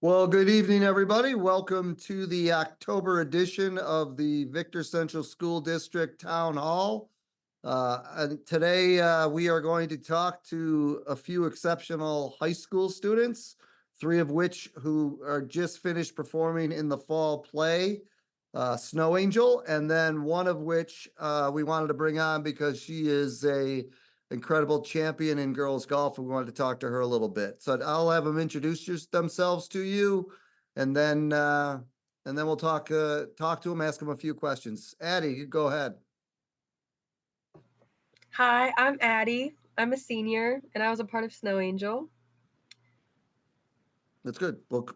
Well, good evening, everybody. Welcome to the October edition of the Victor Central School District Town Hall. And today we are going to talk to a few exceptional high school students, three of which who are just finished performing in the fall play, Snow Angel, and then one of which we wanted to bring on because she is a incredible champion in girls golf. We wanted to talk to her a little bit. So I'll have them introduce themselves to you, and then we'll talk to them, ask them a few questions. Addie, you go ahead. Hi, I'm Addie. I'm a senior, and I was a part of Snow Angel. That's good. Well,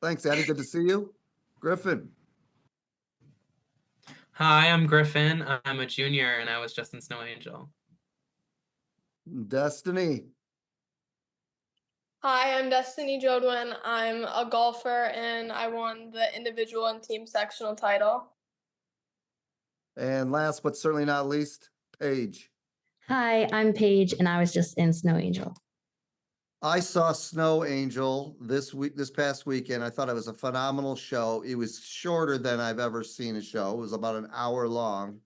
thanks, Addie. Good to see you. Griffin. Hi, I'm Griffin. I'm a junior, and I was just in Snow Angel. Destiny. Hi, I'm Destiny Jodwin. I'm a golfer and I won the individual and team sectional title. And last but certainly not least, Paige. Hi, I'm Paige and I was just in Snow Angel. I saw Snow Angel this past weekend. I thought it was a phenomenal show. It was shorter than I've ever seen a show. It was about an hour long,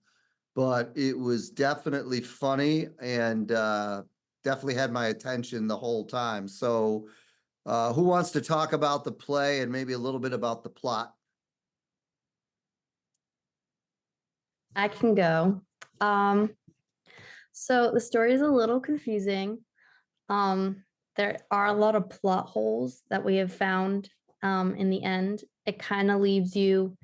but it was definitely funny and definitely had my attention the whole time. So who wants to talk about the play and maybe a little bit about the plot? I can go. So the story is a little confusing. There are a lot of plot holes that we have found in the end. It kind of leaves you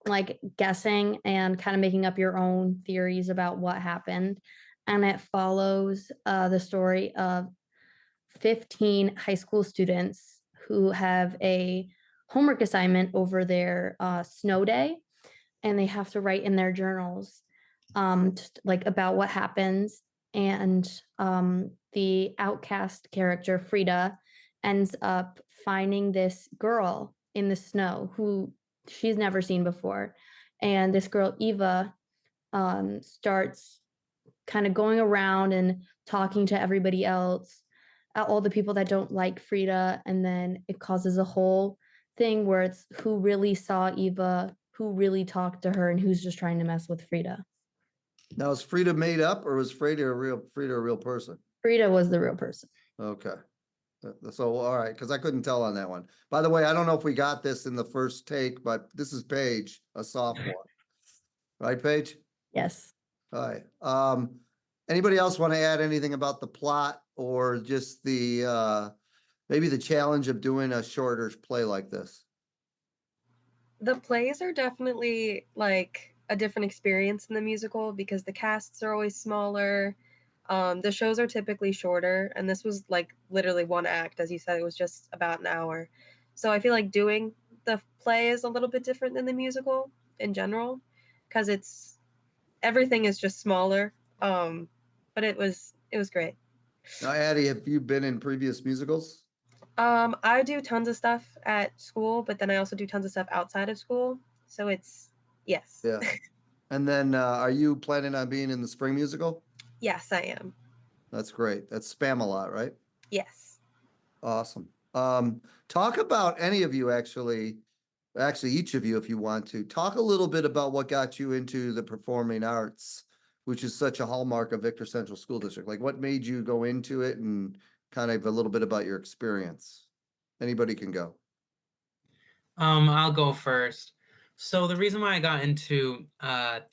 like guessing and kind of making up your own theories about what happened. And it follows the story of 15 high school students who have a homework assignment over their snow day, and they have to write in their journals just like about what happens. And the outcast character, Frida, ends up finding this girl in the snow who she's never seen before. And this girl, Eva, starts kind of going around and talking to everybody else, all the people that don't like Frida. And then it causes a whole thing where it's who really saw Eva, who really talked to her, and who's just trying to mess with Frida. Now, is Frida made up or was Frida a real person? Frida was the real person. Okay. So, all right, because I couldn't tell on that one. By the way, I don't know if we got this in the first take, but this is Paige, a sophomore. Right, Paige? Yes. All right. Anybody else want to add anything about the plot or just the maybe the challenge of doing a shorter play like this? The plays are definitely like a different experience in the musical because the casts are always smaller. The shows are typically shorter, and this was like literally one act. As you said, it was just about an hour. So I feel like doing the play is a little bit different than the musical in general because everything is just smaller. But it was great. Now, Addie, have you been in previous musicals? I do tons of stuff at school, but then I also do tons of stuff outside of school. So it's yes. Yeah. And then are you planning on being in the spring musical? Yes, I am. That's great. That's Spam-A-Lot, right? Yes. Awesome. Talk about any of you actually each of you, if you want to, talk a little bit about what got you into the performing arts, which is such a hallmark of Victor Central School District. Like what made you go into it and kind of a little bit about your experience. Anybody can go. I'll go first. So the reason why I got into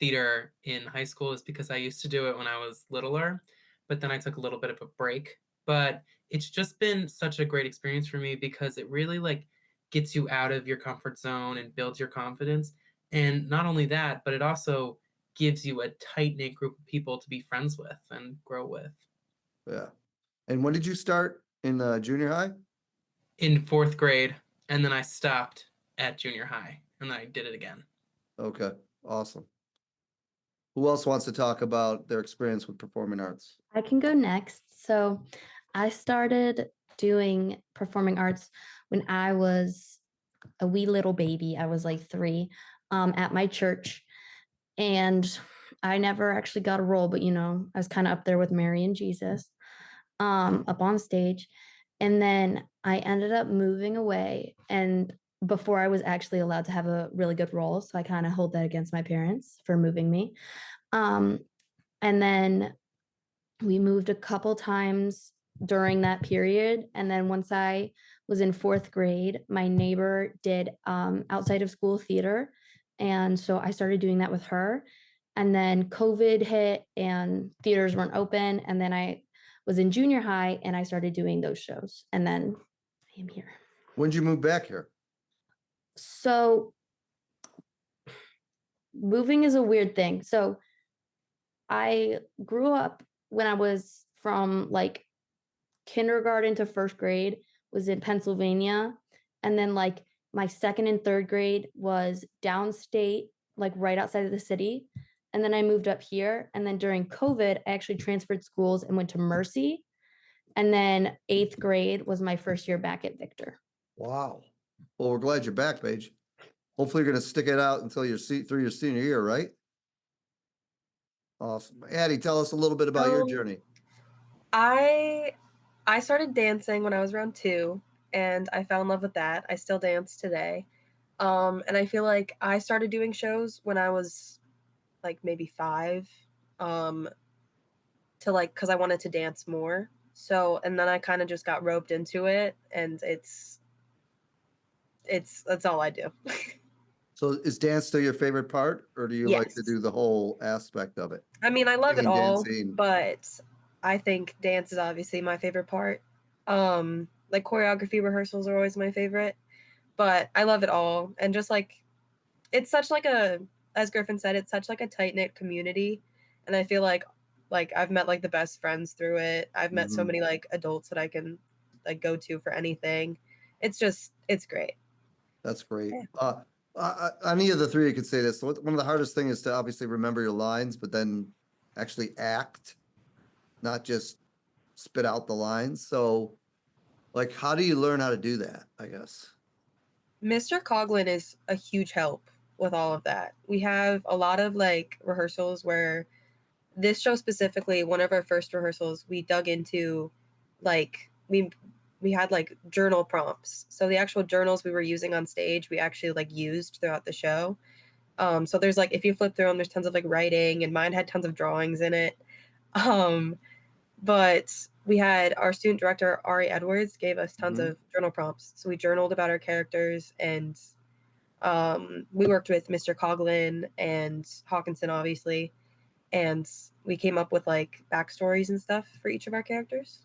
theater in high school is because I used to do it when I was littler, but then I took a little bit of a break. But it's just been such a great experience for me because it really like gets you out of your comfort zone and builds your confidence. And not only that, but it also gives you a tight-knit group of people to be friends with and grow with. Yeah. And when did you start in junior high? In 4th grade, and then I stopped at junior high, and then I did it again. Okay, awesome. Who else wants to talk about their experience with performing arts? I can go next. So I started doing performing arts when I was a wee little baby. I was like 3 at my church. And I never actually got a role, but I was kind of up there with Mary and Jesus up on stage. And then I ended up moving away, and before I was actually allowed to have a really good role, so I kind of hold that against my parents for moving me. And then we moved a couple times during that period, and then once I was in 4th grade, my neighbor did outside of school theater, and so I started doing that with her. And then COVID hit and theaters weren't open, and then I was in junior high and I started doing those shows, and then I am here. When did you move back here? So moving is a weird thing. So I grew up when I was from like kindergarten to 1st grade was in Pennsylvania. And then like my 2nd and 3rd grade was downstate, like right outside of the city. And then I moved up here. And then during COVID, I actually transferred schools and went to Mercy. And then 8th grade was my first year back at Victor. Wow. Well, we're glad you're back, Paige. Hopefully you're going to stick it out until through your senior year, right? Awesome. Addie, tell us a little bit about your journey. I started dancing when I was around 2, and I fell in love with that. I still dance today. And I feel like I started doing shows when I was like maybe 5, to like, because I wanted to dance more. So, and then I kind of just got roped into it, and that's all I do. So is dance still your favorite part, or do you like to Yes. do the whole aspect of it? I mean, I love it Singing, all, dancing. but I think dance is obviously my favorite part. Like choreography rehearsals are always my favorite, but I love it all. And just like, it's such like as Griffin said, it's such like a tight-knit community. And I feel like I've met like the best friends through it. I've met so Mhm. many like adults that I can like go to for anything. It's great. That's great. Yeah. Any of the three, you could say this. One of the hardest things is to obviously remember your lines, but then actually act, not just spit out the lines. So, like, how do you learn how to do that, I guess? Mr. Coughlin is a huge help with all of that. We have a lot of like rehearsals where this show specifically, one of our first rehearsals, we dug into like we had like journal prompts. So the actual journals we were using on stage, we actually like used throughout the show. So there's like if you flip through them, there's tons of like writing, and mine had tons of drawings in it. But we had our student director Ari Edwards gave us tons Mhm. of journal prompts. So we journaled about our characters, and we worked with Mr. Coughlin and Hawkinson, obviously, and we came up with like backstories and stuff for each of our characters,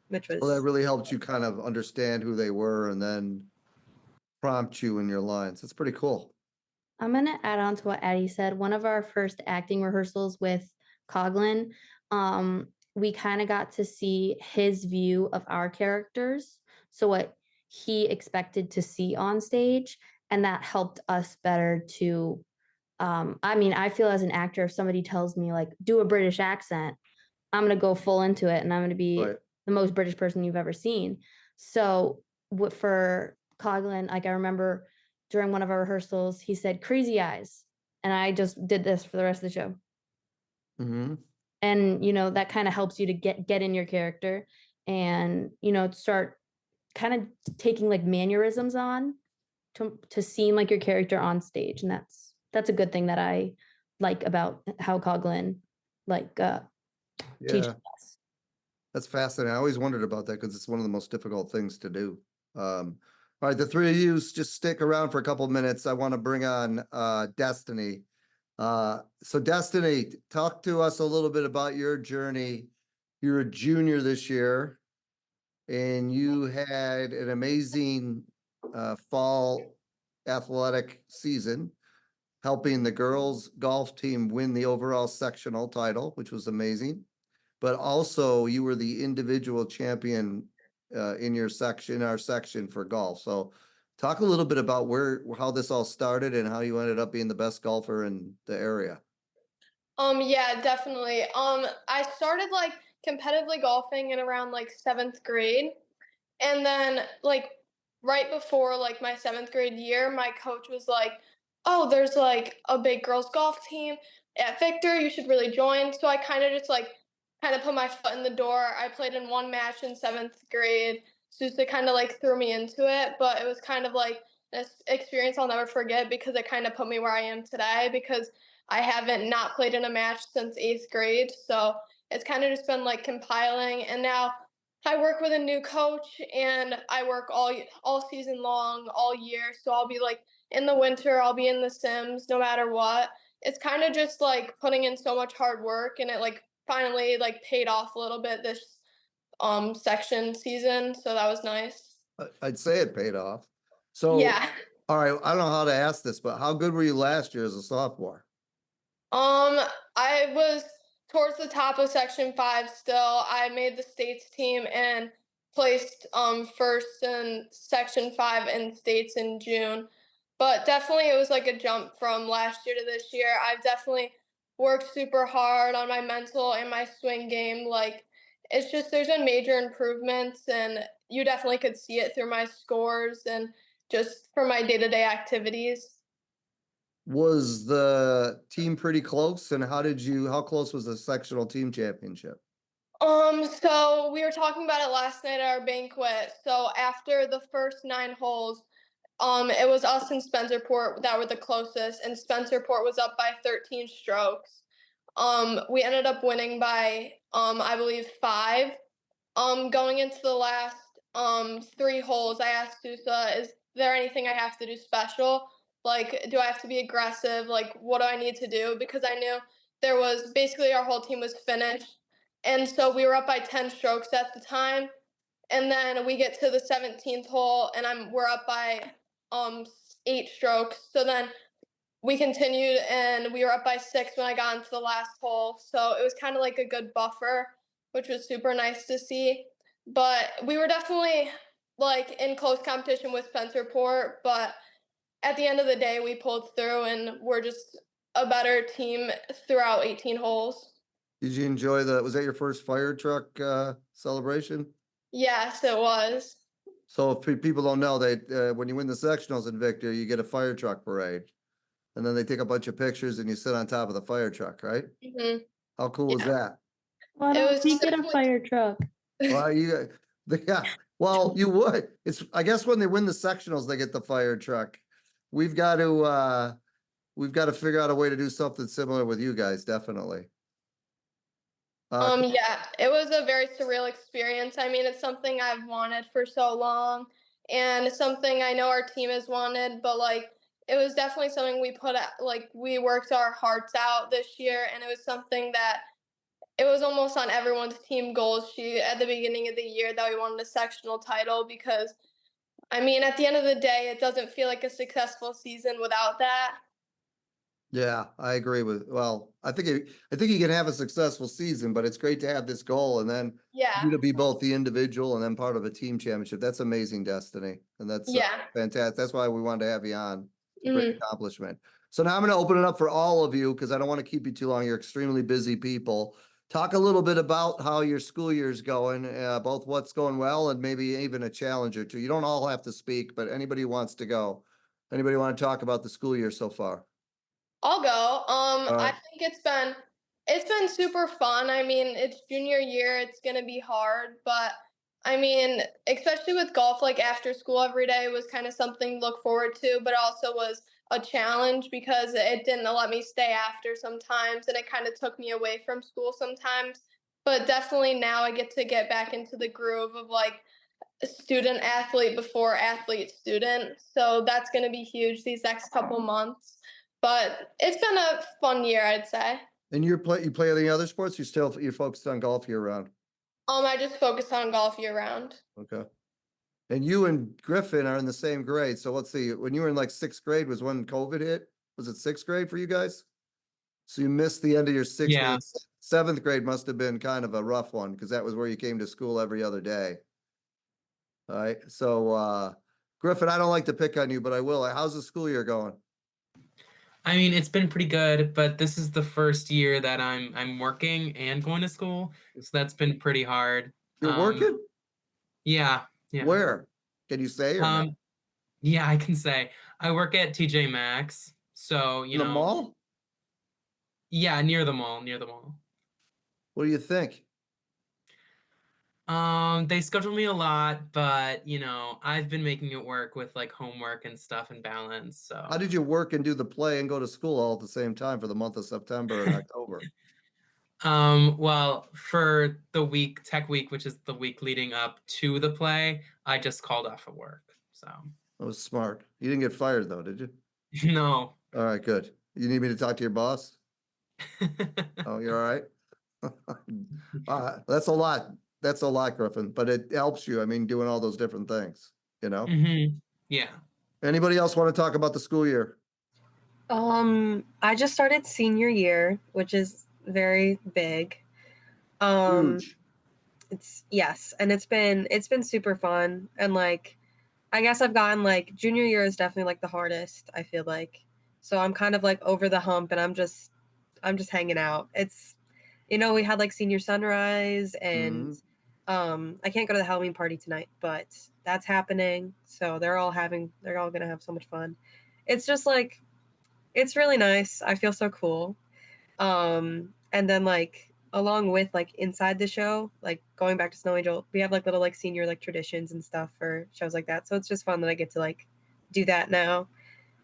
which was Well, that really helped you kind of understand who they were and then prompt you in your lines. That's pretty cool. I'm going to add on to what Addie said. One of our first acting rehearsals with Coughlin, we kind of got to see his view of our characters. So what he expected to see on stage. And that helped us better to, I mean, I feel as an actor, if somebody tells me like, do a British accent, I'm going to go full into it, and I'm going to be Right. the most British person you've ever seen. So what for Coughlin, like I remember during one of our rehearsals, he said crazy eyes. And I just did this for the rest of the show. Mm-hmm. And, that kind of helps you to get in your character and, start kind of taking like mannerisms on to seem like your character on stage. And that's a good thing that I like about how Coughlin teaches Yeah, us. that's fascinating. I always wondered about that because it's one of the most difficult things to do. All right, the three of you just stick around for a couple of minutes. I want to bring on Destiny. So Destiny, talk to us a little bit about your journey. You're a junior this year, and you had an amazing fall athletic season, helping the girls golf team win the overall sectional title, which was amazing. But also you were the individual champion in your section, our section for golf. So talk a little bit about how this all started and how you ended up being the best golfer in the area. Yeah, definitely. I started like competitively golfing in around like 7th grade. And then like right before like my 7th grade year, my coach was like, "Oh, there's like a big girls golf team at Victor. You should really join." So I kind of just like kind of put my foot in the door. I played in one match in 7th grade. Sousa kind of like threw me into it, but it was kind of like an experience I'll never forget because it kind of put me where I am today because I haven't not played in a match since 8th grade. So it's kind of just been like compiling, and now I work with a new coach and I work all season long, all year. So I'll be like in the winter, I'll be in the Sims no matter what. It's kind of just like putting in so much hard work, and it like finally like paid off a little bit this section season. So that was nice. I'd say it paid off. So, Yeah. all right, I don't know how to ask this, but how good were you last year as a sophomore? I was towards the top of Section 5 still. I made the states team and placed first in Section 5 in states in June. But definitely it was like a jump from last year to this year. I've definitely worked super hard on my mental and my swing game. Like it's just there's been major improvements, and you definitely could see it through my scores and just from my day-to-day activities. Was the team pretty close, and how close was the sectional team championship? So we were talking about it last night at our banquet. So after the first 9 holes, it was us and Spencerport that were the closest, and Spencerport was up by 13 strokes. We ended up winning by I believe 5. Going into the last 3 holes, I asked Sousa, "Is there anything I have to do special? Like, do I have to be aggressive? Like, what do I need to do?" Because I knew there was basically our whole team was finished, and so we were up by 10 strokes at the time. And then we get to the 17th hole, and we're up by 8 strokes. So then we continued, and we were up by 6 when I got into the last hole. So it was kind of like a good buffer, which was super nice to see. But we were definitely like in close competition with Spencerport. But at the end of the day, we pulled through, and we're just a better team throughout 18 holes. Did you enjoy was that your first fire truck celebration? Yes, it was. So if people don't know, when you win the sectionals in Victor, you get a fire truck parade. And then they take a bunch of pictures and you sit on top of the fire truck, right? Hmm. How cool was Yeah. that? Why It don't was we get a definitely- fire truck? Well, yeah, well, you would. I guess when they win the sectionals, they get the fire truck. We've got to figure out a way to do something similar with you guys, definitely. Yeah, it was a very surreal experience. I mean, it's something I've wanted for so long, and it's something I know our team has wanted, but like it was definitely something we worked our hearts out this year, and it was something that it was almost on everyone's team goal sheet at the beginning of the year that we wanted a sectional title because I mean, at the end of the day, it doesn't feel like a successful season without that. Yeah, I agree well, I think you can have a successful season, but it's great to have this goal and then Yeah. you to be both the individual and then part of a team championship. That's amazing, Destiny. And that's Yeah. fantastic. That's why we wanted to have you on. It's a great Mhm. accomplishment. So now I'm going to open it up for all of you because I don't want to keep you too long. You're extremely busy people. Talk a little bit about how your school year is going, both what's going well and maybe even a challenge or two. You don't all have to speak, but anybody who wants to go. Anybody want to talk about the school year so far? I'll go. All I right. think it's been super fun. I mean, it's junior year. It's gonna be hard, but I mean, especially with golf, like after school every day was kind of something to look forward to, but also was a challenge because it didn't let me stay after sometimes, and it kind of took me away from school sometimes. But definitely now I get back into the groove of like student athlete before athlete student. So that's going to be huge these next couple months. But it's been a fun year, I'd say. And you play any other sports? You're focused on golf year round. I just focus on golf year round. Okay. And you and Griffin are in the same grade. So let's see, when you were in like 6th grade was when COVID hit? Was it 6th grade for you guys? So you missed the end of your 6th Yeah. grade. 7th grade must have been kind of a rough one because that was where you came to school every other day. All right. So Griffin, I don't like to pick on you, but I will. How's the school year going? I mean, it's been pretty good, but this is the first year that I'm working and going to school, so that's been pretty hard. You're working? Yeah, yeah. Where? Can you say or not? Yeah, I can say I work at TJ Maxx, so In the mall? yeah, near the mall, near the mall. What do you think? They schedule me a lot, but I've been making it work with like homework and stuff and balance. So How did you work and do the play and go to school all at the same time for the month of September and October? Well, for the week, tech week, which is the week leading up to the play, I just called off of work. So That was smart. You didn't get fired though, did you? no. All right, good. You need me to talk to your boss? Oh, you're all right? That's a lot. That's a lot, Griffin, but it helps you. I mean, doing all those different things, Yeah. Anybody else want to talk about the school year? I just started senior year, which is very big. Huge. Yes, and it's been super fun, and like I guess I've gotten like junior year is definitely like the hardest, I feel like. So I'm kind of like over the hump and I'm just hanging out. It's we had like senior sunrise and Mhm. I can't go to the Halloween party tonight, but that's happening. So they're all gonna have so much fun. It's just like it's really nice. I feel so cool. And then like along with like inside the show, like going back to Snow Angel, we have like little like senior like traditions and stuff for shows like that. So it's just fun that I get to like do that now.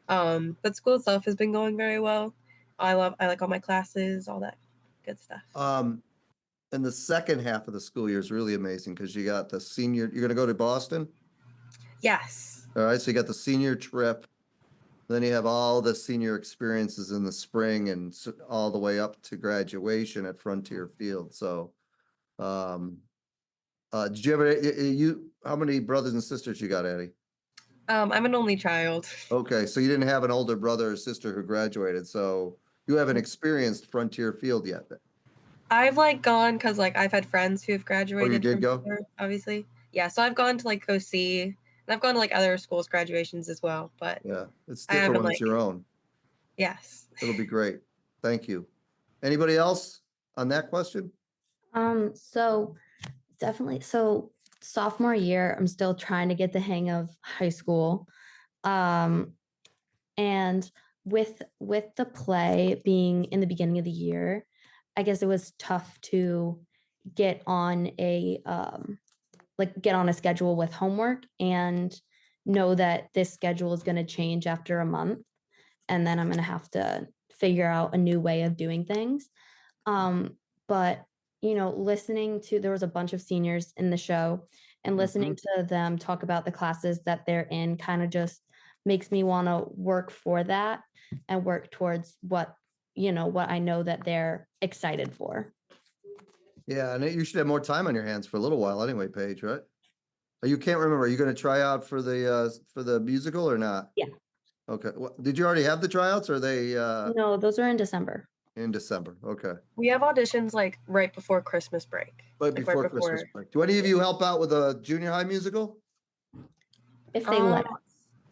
But school itself has been going very well. I like all my classes, all that good stuff. And the second half of the school year is really amazing because you got the senior, you're gonna go to Boston? Yes. All right, so you got the senior trip. Then you have all the senior experiences in the spring and all the way up to graduation at Frontier Field. So, did you ever, how many brothers and sisters you got, Addie? I'm an only child. Okay, so you didn't have an older brother or sister who graduated, so you haven't experienced Frontier Field yet then? I've like gone because like I've had friends who have graduated did from go? here, obviously. Yeah, so I've gone to like go see, and I've gone to like other schools' graduations as well, but Yeah, it's I different haven't when it's like your own. yes. It'll be great. Thank you. Anybody else on that question? So definitely, so sophomore year, I'm still trying to get the hang of high school. Um, and with the play being in the beginning of the year, I guess it was tough to get on a get on a schedule with homework and know that this schedule is going to change after a month, and then I'm going to have to figure out a new way of doing things. But listening to, there was a bunch of seniors in the show, and listening to them talk about the classes that they're in kind of just makes me want to work for that and work towards what I know that they're excited for. Yeah, and you should have more time on your hands for a little while anyway, Paige, right? You can't remember. Are you going to try out for the musical or not? Yeah. Okay. Did you already have the tryouts or are they No, those are in December. in December? Okay. We have auditions like right before Christmas break. But Like before Christmas break. Do any of you help out with a junior high musical? If they let Um, us.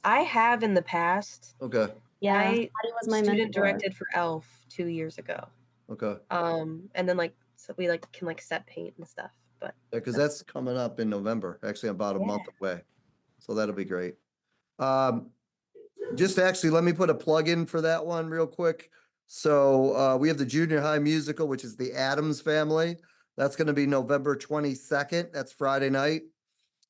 I have in the past. Okay. Yeah, I Hattie was my student mentor. directed for Elf 2 years ago. Okay. And then like so we like can like set paint and stuff. But Yeah, because that's coming up in November, actually about a month away. So that'll be great. Just actually, let me put a plug in for that one real quick. So we have the junior high musical, which is the Addams Family. That's going to be November 22nd. That's Friday night.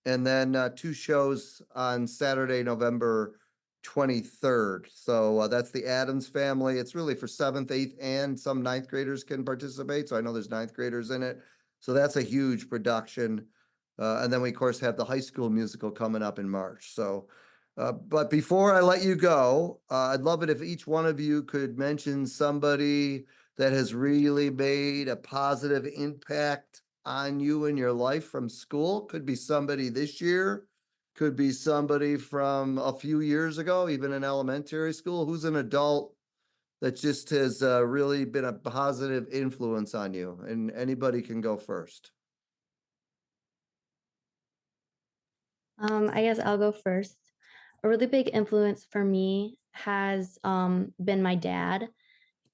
And then 2 shows on Saturday, November 23rd. So that's the Addams Family. It's really for 7th, 8th, and some 9th graders can participate. So I know there's 9th graders in it. So that's a huge production. And then we, of course, have the high school musical coming up in March. So, but before I let you go, I'd love it if each one of you could mention somebody that has really made a positive impact on you in your life from school. Could be somebody this year, could be somebody from a few years ago, even in elementary school. Who's an adult that just has really been a positive influence on you? And anybody can go first. I guess I'll go first. A really big influence for me has been my dad.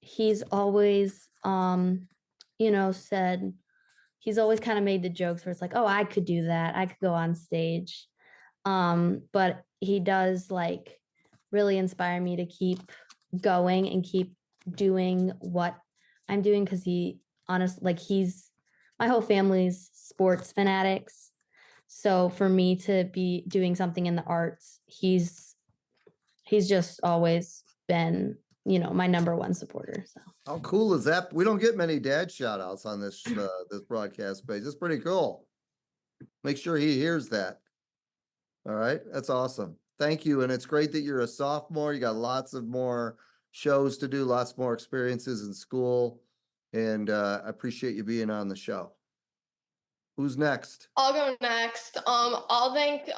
He's always said, he's always kind of made the jokes where it's like, oh, I could do that. I could go on stage. But he does like really inspire me to keep going and keep doing what I'm doing, because he honestly, like, my whole family's sports fanatics. So for me to be doing something in the arts, he's just always been, my number one supporter. So How cool is that? We don't get many dad shout outs on this this broadcast page. It's pretty cool. Make sure he hears that. All right, that's awesome. Thank you. And it's great that you're a sophomore. You got lots of more shows to do, lots more experiences in school. And I appreciate you being on the show. Who's next? I'll go next. I'll thank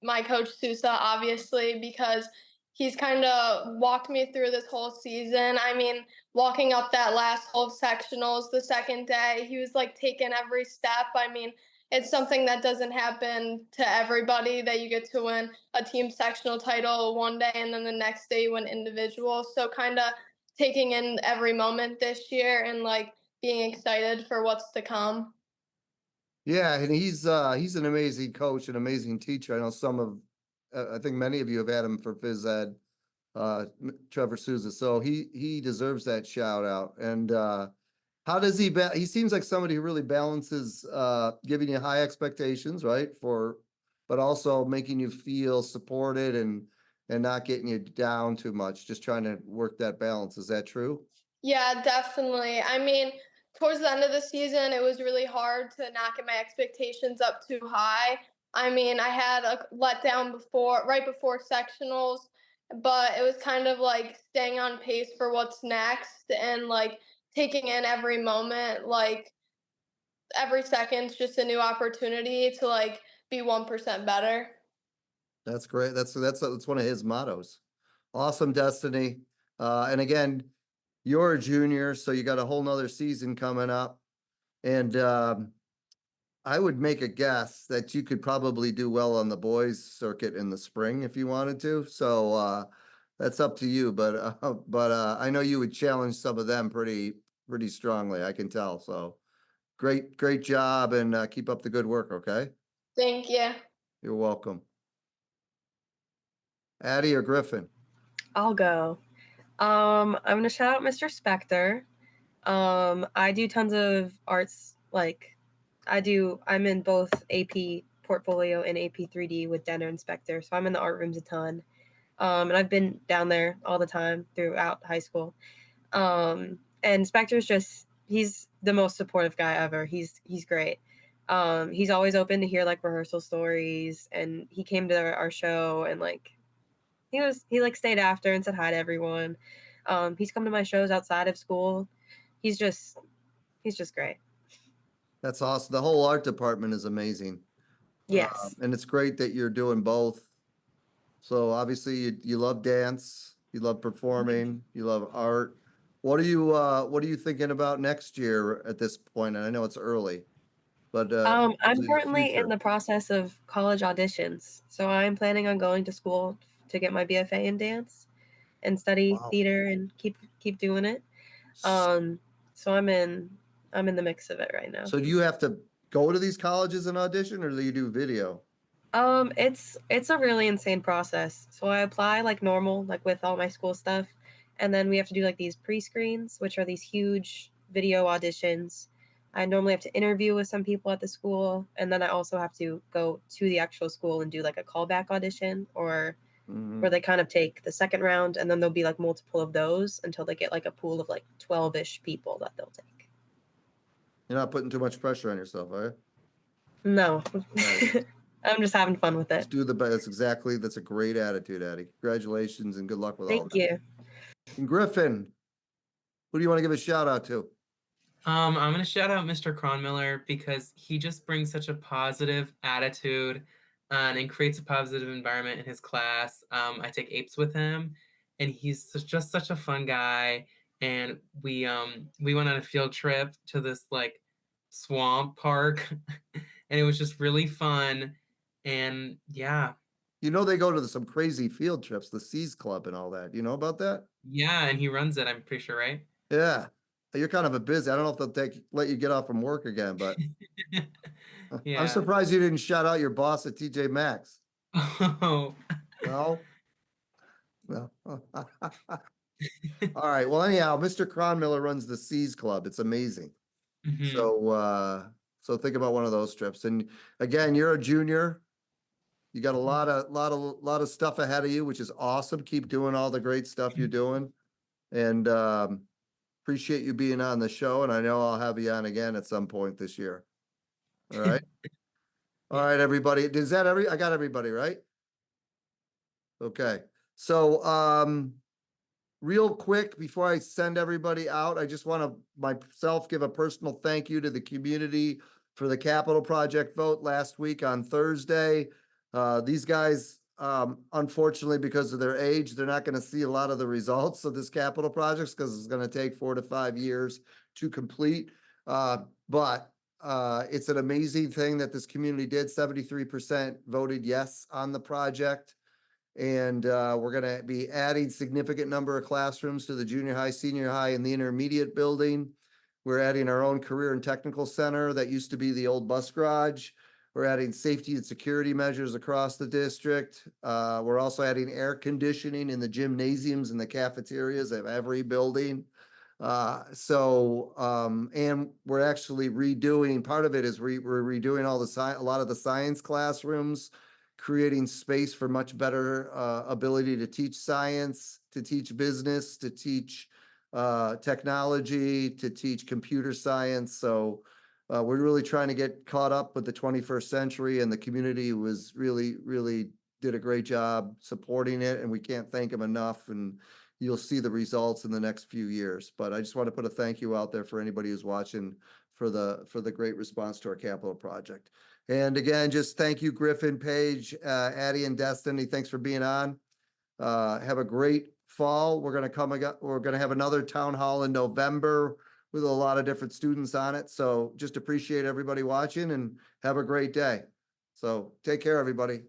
my coach Sousa, obviously, because he's kind of walked me through this whole season. I mean, walking up that last hole of sectionals the second day, he was like taking every step. I mean, it's something that doesn't happen to everybody, that you get to win a team sectional title one day and then the next day you win individual. So kind of taking in every moment this year and like being excited for what's to come. Yeah, and he's an amazing coach, an amazing teacher. I know I think many of you have had him for phys ed, Trevor Souza. So he deserves that shout out. And how does he seems like somebody who really balances giving you high expectations, right? But also making you feel supported and not getting you down too much, just trying to work that balance. Is that true? Yeah, definitely. I mean, towards the end of the season, it was really hard to not get my expectations up too high. I mean, I had a letdown right before sectionals, but it was kind of like staying on pace for what's next and like taking in every moment, like every second's just a new opportunity to like be 1% better. That's great. That's one of his mottos. Awesome, Destiny. And again, you're a junior, so you got a whole nother season coming up. And I would make a guess that you could probably do well on the boys circuit in the spring if you wanted to. So that's up to you. But I know you would challenge some of them pretty strongly. I can tell. So great job, and keep up the good work. Okay. Thank you. You're welcome. Addie or Griffin? I'll go. I'm gonna shout out Mr. Spector. I do tons of arts. I'm in both AP Portfolio and AP 3D with Denner and Spector, so I'm in the art rooms a ton. And I've been down there all the time throughout high school. And Spector's he's the most supportive guy ever. He's great. He's always open to hear like rehearsal stories, and he came to our show and like he stayed after and said hi to everyone. He's come to my shows outside of school. He's just great. That's awesome. The whole art department is amazing. Yes. And it's great that you're doing both. So obviously you love dance, you love performing, you love art. What are you thinking about next year at this point? And I know it's early, but I'm your currently in future. the process of college auditions. So I'm planning on going to school to get my BFA in dance and study Wow. theater and keep doing it. So I'm in the mix of it right now. So do you have to go to these colleges and audition, or do you do video? It's a really insane process. So I apply like normal, like with all my school stuff, and then we have to do like these pre-screens, which are these huge video auditions. I normally have to interview with some people at the school, and then I also have to go to the actual school and do like a callback audition, or where they kind of take the second round, and then there'll be like multiple of those until they get like a pool of like 12-ish people that they'll take. You're not putting too much pressure on yourself, are you? No. Right. I'm just having fun with it. Just do the best. That's a great attitude, Addie. Congratulations and good luck with all Thank that. you. And Griffin, who do you want to give a shout out to? I'm going to shout out Mr. Cronmiller because he just brings such a positive attitude and creates a positive environment in his class. I take apes with him, and he's just such a fun guy. And we went on a field trip to this like swamp park, and it was just really fun. And yeah. You know, they go to some crazy field trips, the Seas Club and all that. You know about that? Yeah, and he runs it, I'm pretty sure, right? Yeah. You're kind of a busy. I don't know if they'll let you get off from work again, but Yeah. I'm surprised you didn't shout out your boss at TJ Maxx. Oh. No? No. All right. Well, anyhow, Mr. Cronmiller runs the Seas Club. It's amazing. Mhm. So So think about one of those trips. And again, you're a junior. You got a Mhm. lot of stuff ahead of you, which is awesome. Keep doing all the great stuff you're doing. And appreciate you being on the show. And I know I'll have you on again at some point this year. All right. All Yeah. right, everybody. Is that I got everybody, right? Okay. So real quick, before I send everybody out, I just want to myself give a personal thank you to the community for the capital project vote last week on Thursday. These guys, unfortunately, because of their age, they're not going to see a lot of the results of this capital projects because it's going to take 4 to 5 years to complete. But it's an amazing thing that this community did. 73% voted yes on the project. And we're going to be adding significant number of classrooms to the junior high, senior high, and the intermediate building. We're adding our own career and technical center that used to be the old bus garage. We're adding safety and security measures across the district. We're also adding air conditioning in the gymnasiums and the cafeterias of every building. And we're actually redoing, part of it is we're redoing a lot of the science classrooms, creating space for much better ability to teach science, to teach business, to teach technology, to teach computer science. So we're really trying to get caught up with the 21st century, and the community was really did a great job supporting it, and we can't thank them enough. And you'll see the results in the next few years. But I just want to put a thank you out there for anybody who's watching for the great response to our capital project. And again, just thank you, Griffin, Paige, Addie, and Destiny. Thanks for being on. Have a great fall. We're gonna have another town hall in November with a lot of different students on it. So just appreciate everybody watching and have a great day. So take care, everybody.